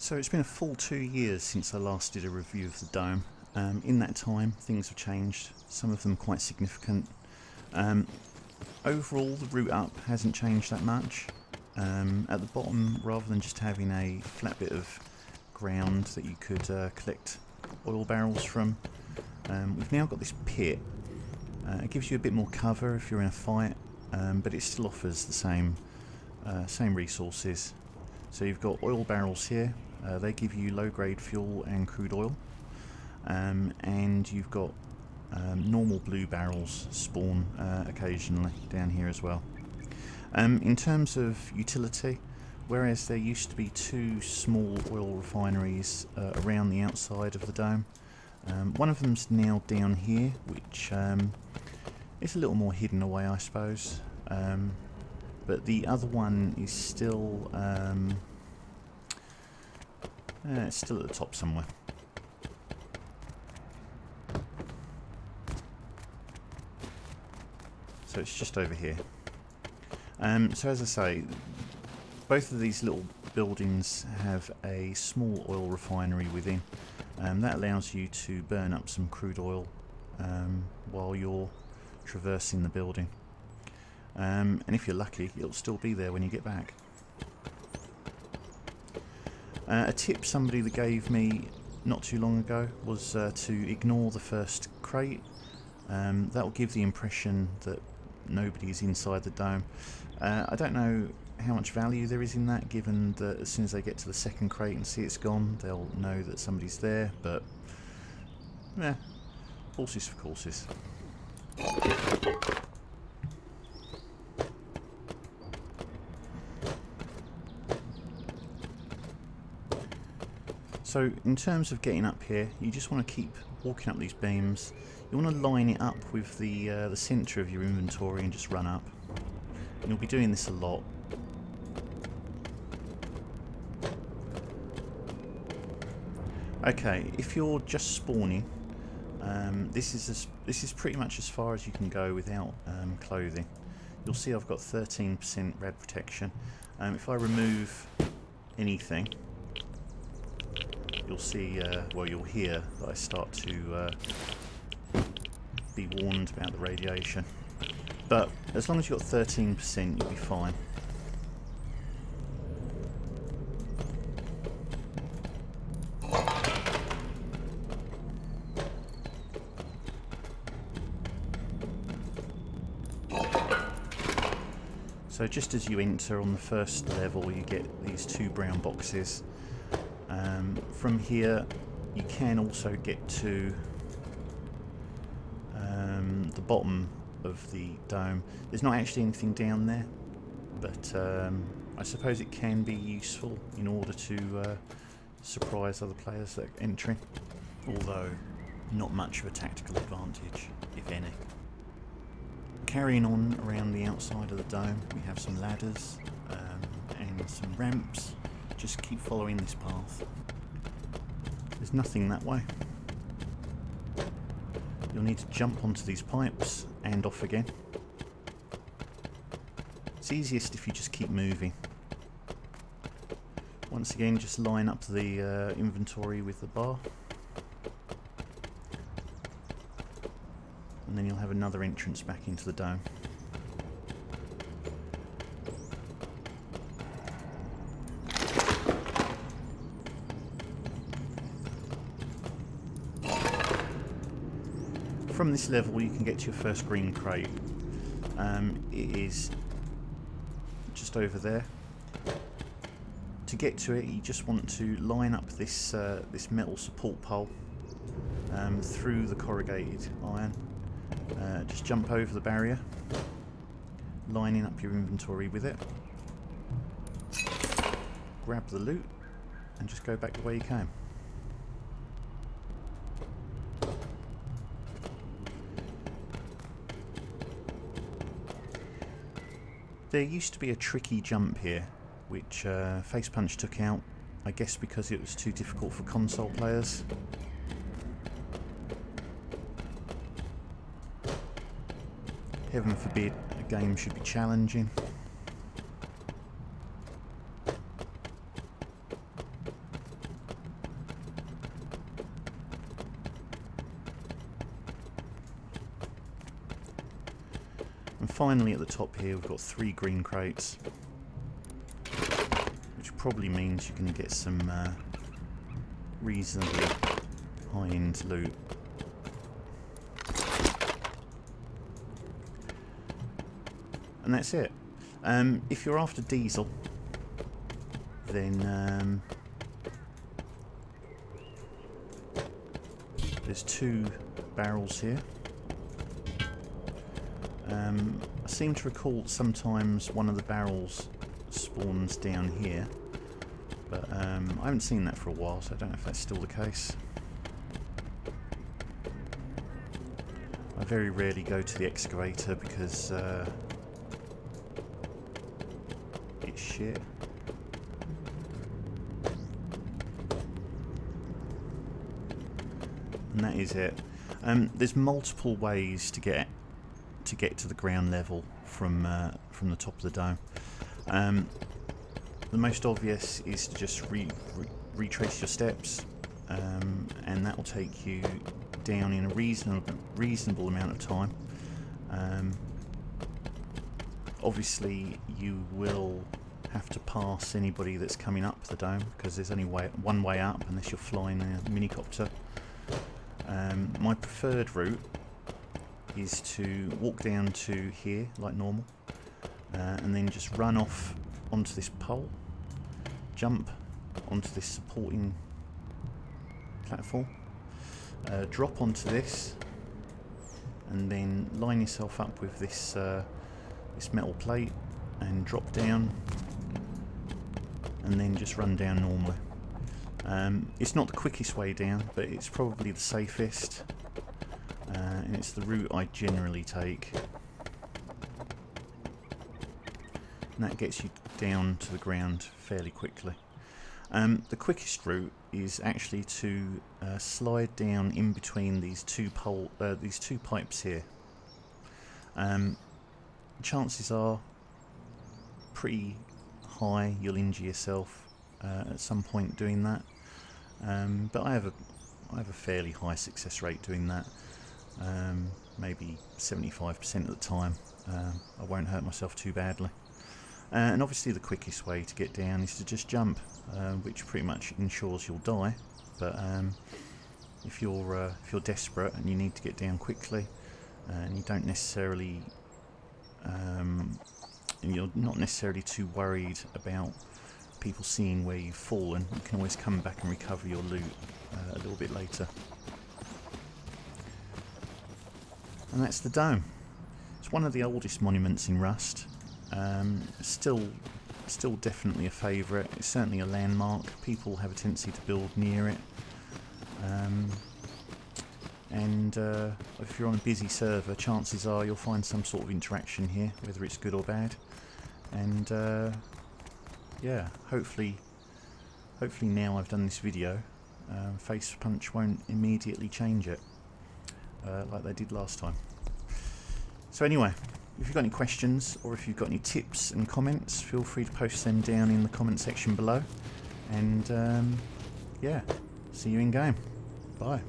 So it's been a full 2 years since I last did a review of the Dome. In that time things have changed, some of them quite significant. Overall the route up hasn't changed that much. At the bottom, rather than just having a flat bit of ground that you could collect oil barrels from, we've now got this pit. It gives you a bit more cover if you're in a fight, but it still offers the same resources. So you've got oil barrels here. They give you low-grade fuel and crude oil, and you've got normal blue barrels spawn occasionally down here as well. In terms of utility, whereas there used to be 2 small oil refineries around the outside of the dome, one of them's now down here, which is a little more hidden away, I suppose, but the other one is still it's still at the top somewhere. So it's just over here. So as I say, both of these little buildings have a small oil refinery within. That allows you to burn up some crude oil while you're traversing the building. And if you're lucky, it'll still be there when you get back. A tip somebody that gave me not too long ago was to ignore the first crate. That will give the impression that nobody is inside the dome. I don't know how much value there is in that, given that as soon as they get to the second crate and see it's gone, they'll know that somebody's there, but yeah, horses for courses. So in terms of getting up here, you just want to keep walking up these beams. You want to line it up with the centre of your inventory and just run up. And you'll be doing this a lot. Okay, if you're just spawning, this is pretty much as far as you can go without clothing. You'll see I've got 13% rad protection. If I remove anything, you'll see, well, you'll hear that I start to be warned about the radiation. But as long as you've got 13%, you'll be fine. So just as you enter on the first level, you get these 2 brown boxes. From here you can also get to the bottom of the dome. There's not actually anything down there, but I suppose it can be useful in order to surprise other players that are entering, although not much of a tactical advantage, if any. Carrying on around the outside of the dome, we have some ladders and some ramps. Just keep following this path. There's nothing that way. You'll need to jump onto these pipes and off again. It's easiest if you just keep moving. Once again, just line up the inventory with the bar. And then you'll have another entrance back into the dome. From this level you can get to your first green crate. It is just over there. To get to it, you just want to line up this this metal support pole through the corrugated iron. Just jump over the barrier, lining up your inventory with it. Grab the loot and just go back the way you came. There used to be a tricky jump here, which Face Punch took out, I guess because it was too difficult for console players. Heaven forbid a game should be challenging. finally at the top here we've got 3 green crates, which probably means you're going to get some reasonably high-end loot. And that's it. If you're after diesel, then there's 2 barrels here. I seem to recall sometimes one of the barrels spawns down here, but I haven't seen that for a while, so I don't know if that's still the case. I very rarely go to the excavator because it's shit. And that is it. There's multiple ways to get to the ground level from the top of the dome. The most obvious is to just retrace your steps, and that will take you down in a reasonable amount of time. Obviously, you will have to pass anybody that's coming up the dome because there's only one way up unless you're flying a minicopter. My preferred route is to walk down to here like normal, and then just run off onto this pole, jump onto this supporting platform, drop onto this, and then line yourself up with this this metal plate and drop down, and then just run down normally. It's not the quickest way down, but it's probably the safest, and it's the route I generally take. And that gets you down to the ground fairly quickly. The quickest route is actually to slide down in between these two pipes here. Chances are pretty high you'll injure yourself at some point doing that, but I have a fairly high success rate doing that. Maybe 75% of the time. I won't hurt myself too badly. And obviously the quickest way to get down is to just jump, which pretty much ensures you'll die. But if you're desperate and you need to get down quickly, and you don't necessarily, and you're not necessarily too worried about people seeing where you've fallen, you can always come back and recover your loot a little bit later. And that's the dome. It's one of the oldest monuments in Rust. Still definitely a favourite. It's certainly a landmark. People have a tendency to build near it. And if you're on a busy server, chances are you'll find some sort of interaction here, whether it's good or bad. And yeah, hopefully now I've done this video, Face Punch won't immediately change it like they did last time. So anyway, if you've got any questions or if you've got any tips and comments, feel free to post them down in the comment section below. And yeah, see you in game. Bye.